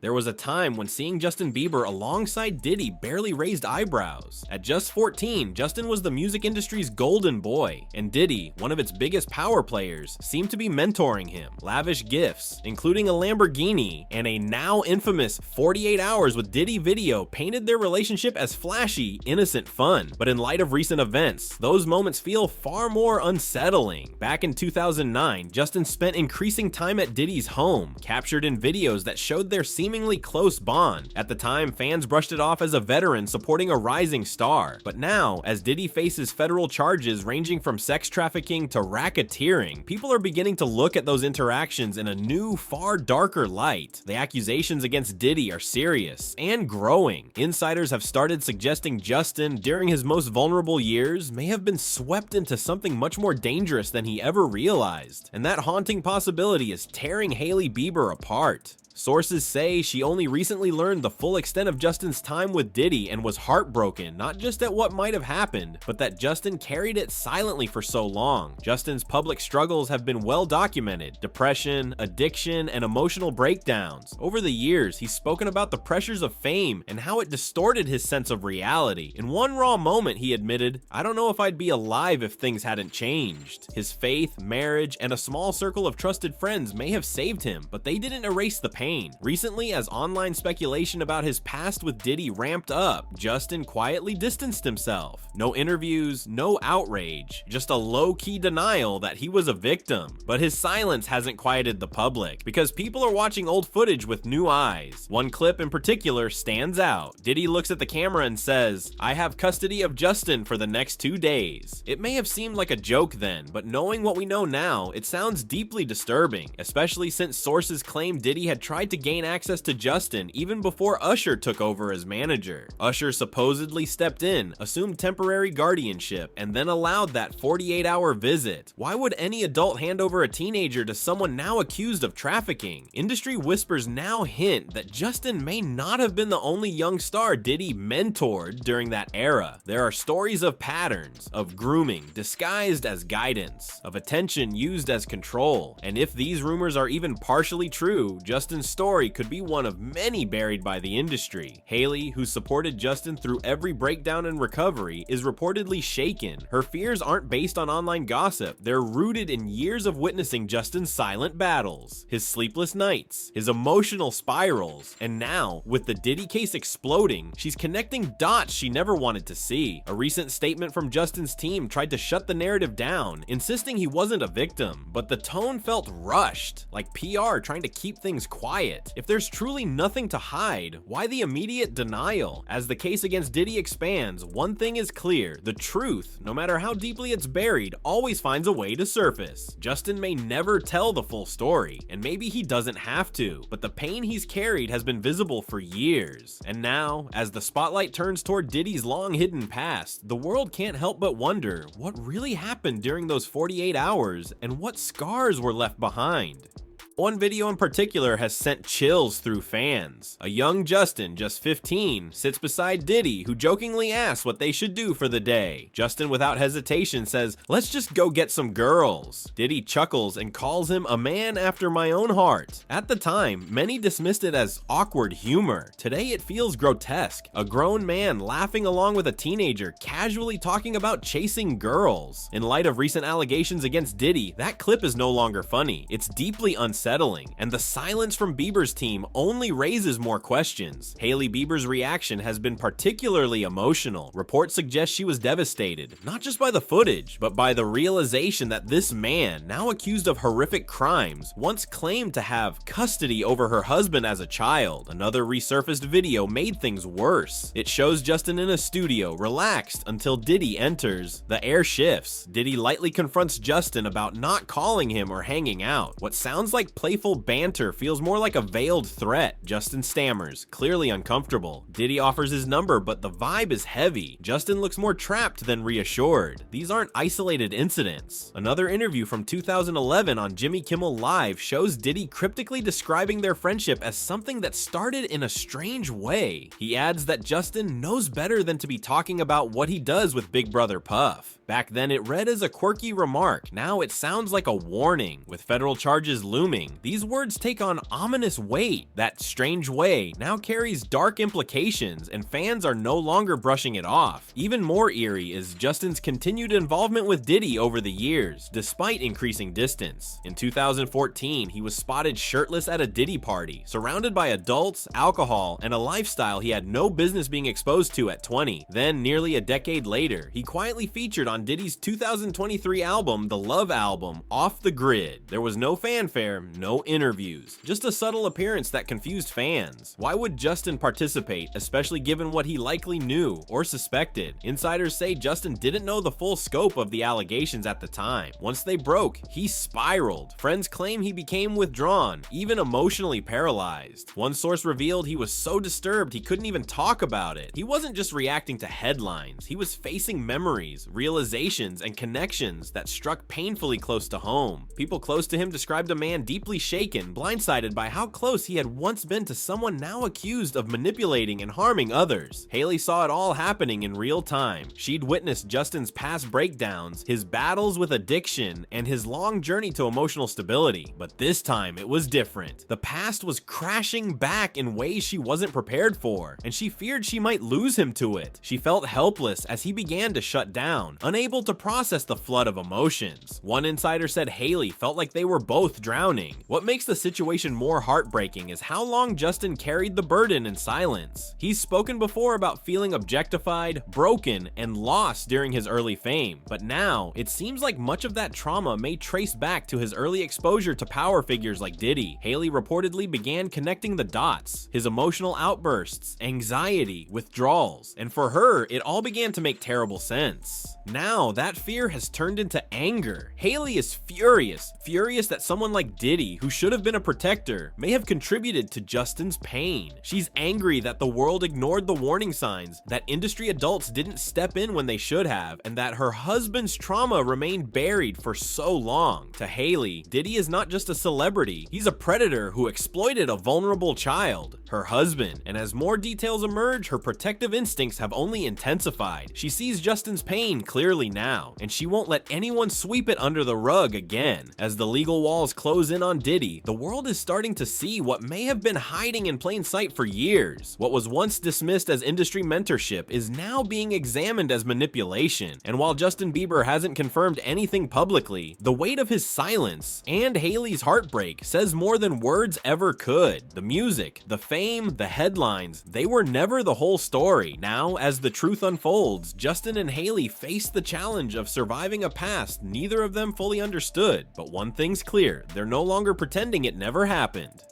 There was a time when seeing Justin Bieber alongside Diddy barely raised eyebrows. At just 14, Justin was the music industry's golden boy, and Diddy, one of its biggest power players, seemed to be mentoring him. Lavish gifts, including a Lamborghini and a now infamous 48 Hours with Diddy video, painted their relationship as flashy, innocent fun. But in light of recent events, those moments feel far more unsettling. Back in 2009, Justin spent increasing time at Diddy's home, captured in videos that showed their seemingly close bond. At the time, fans brushed it off as a veteran supporting a rising star. But now, as Diddy faces federal charges ranging from sex trafficking to racketeering, people are beginning to look at those interactions in a new, far darker light. The accusations against Diddy are serious and growing. Insiders have started suggesting Justin, during his most vulnerable years, may have been swept into something much more dangerous than he ever realized. And that haunting possibility is tearing Hailey Bieber apart. Sources say she only recently learned the full extent of Justin's time with Diddy and was heartbroken, not just at what might have happened, but that Justin carried it silently for so long. Justin's public struggles have been well documented: depression, addiction, and emotional breakdowns. Over the years, he's spoken about the pressures of fame and how it distorted his sense of reality. In one raw moment, he admitted, "I don't know if I'd be alive if things hadn't changed." His faith, marriage, and a small circle of trusted friends may have saved him, but they didn't erase the pain. Recently, as online speculation about his past with Diddy ramped up, Justin quietly distanced himself. No interviews, no outrage, just a low-key denial that he was a victim. But his silence hasn't quieted the public, because people are watching old footage with new eyes. One clip in particular stands out. Diddy looks at the camera and says, "I have custody of Justin for the next 2 days." It may have seemed like a joke then, but knowing what we know now, it sounds deeply disturbing, especially since sources claim Diddy had tried to gain access to Justin even before Usher took over as manager. Usher supposedly stepped in, assumed temporary guardianship, and then allowed that 48-hour visit. Why would any adult hand over a teenager to someone now accused of trafficking? Industry whispers now hint that Justin may not have been the only young star Diddy mentored during that era. There are stories of patterns, of grooming disguised as guidance, of attention used as control, and if these rumors are even partially true, Justin's story could be one of many buried by the industry. Hailey, who supported Justin through every breakdown and recovery, is reportedly shaken. Her fears aren't based on online gossip, they're rooted in years of witnessing Justin's silent battles, his sleepless nights, his emotional spirals, and now, with the Diddy case exploding, she's connecting dots she never wanted to see. A recent statement from Justin's team tried to shut the narrative down, insisting he wasn't a victim, but the tone felt rushed, like PR trying to keep things quiet. If there's truly nothing to hide, why the immediate denial? As the case against Diddy expands, one thing is clear: the truth, no matter how deeply it's buried, always finds a way to surface. Justin may never tell the full story, and maybe he doesn't have to, but the pain he's carried has been visible for years. And now, as the spotlight turns toward Diddy's long-hidden past, the world can't help but wonder what really happened during those 48 hours and what scars were left behind. One video in particular has sent chills through fans. A young Justin, just 15, sits beside Diddy, who jokingly asks what they should do for the day. Justin, without hesitation, says, "Let's just go get some girls." Diddy chuckles and calls him a man after my own heart. At the time, many dismissed it as awkward humor. Today, it feels grotesque. A grown man laughing along with a teenager, casually talking about chasing girls. In light of recent allegations against Diddy, that clip is no longer funny. It's deeply unsettling, and the silence from Bieber's team only raises more questions. Hailey Bieber's reaction has been particularly emotional. Reports suggest she was devastated, not just by the footage, but by the realization that this man, now accused of horrific crimes, once claimed to have custody over her husband as a child. Another resurfaced video made things worse. It shows Justin in a studio, relaxed, until Diddy enters. The air shifts. Diddy lightly confronts Justin about not calling him or hanging out. What sounds like playful banter feels more like a veiled threat. Justin stammers, clearly uncomfortable. Diddy offers his number, but the vibe is heavy. Justin looks more trapped than reassured. These aren't isolated incidents. Another interview from 2011 on Jimmy Kimmel Live shows Diddy cryptically describing their friendship as something that started in a strange way. He adds that Justin knows better than to be talking about what he does with Big Brother Puff. Back then, it read as a quirky remark. Now it sounds like a warning, with federal charges looming. warning. These words take on ominous weight. That strange way now carries dark implications, and fans are no longer brushing it off. Even more eerie is Justin's continued involvement with Diddy over the years, despite increasing distance. In 2014, he was spotted shirtless at a Diddy party, surrounded by adults, alcohol, and a lifestyle he had no business being exposed to at 20. Then, nearly a decade later, he quietly featured on Diddy's 2023 album, The Love Album, Off the Grid. There was no fanfare, no interviews, just a subtle appearance that confused fans. Why would Justin participate, especially given what he likely knew or suspected? Insiders say Justin didn't know the full scope of the allegations at the time. Once they broke, he spiraled. Friends claim he became withdrawn, even emotionally paralyzed. One source revealed he was so disturbed he couldn't even talk about it. He wasn't just reacting to headlines, he was facing memories, realizations, and connections that struck painfully close to home. People close to him described a man deeply shaken, blindsided by how close he had once been to someone now accused of manipulating and harming others. Hailey saw it all happening in real time. She'd witnessed Justin's past breakdowns, his battles with addiction, and his long journey to emotional stability. But this time, it was different. The past was crashing back in ways she wasn't prepared for, and she feared she might lose him to it. She felt helpless as he began to shut down, unable to process the flood of emotions. One insider said Hailey felt like they were both drowning. What makes the situation more heartbreaking is how long Justin carried the burden in silence. He's spoken before about feeling objectified, broken, and lost during his early fame, but now it seems like much of that trauma may trace back to his early exposure to power figures like Diddy. Hailey reportedly began connecting the dots, his emotional outbursts, anxiety, withdrawals, and for her, it all began to make terrible sense. Now, that fear has turned into anger. Hailey is furious that someone like Diddy, who should have been a protector, may have contributed to Justin's pain. She's angry that the world ignored the warning signs, that industry adults didn't step in when they should have, and that her husband's trauma remained buried for so long. To Hailey, Diddy is not just a celebrity, he's a predator who exploited a vulnerable child, her husband, and as more details emerge, her protective instincts have only intensified. She sees Justin's pain clearly now, and she won't let anyone sweep it under the rug again. As the legal walls close in on Diddy, the world is starting to see what may have been hiding in plain sight for years. What was once dismissed as industry mentorship is now being examined as manipulation. And while Justin Bieber hasn't confirmed anything publicly, the weight of his silence and Hailey's heartbreak says more than words ever could. The music, the fame, the headlines, they were never the whole story. Now, as the truth unfolds, Justin and Hailey face the challenge of surviving a past neither of them fully understood. But one thing's clear, they're no longer pretending it never happened.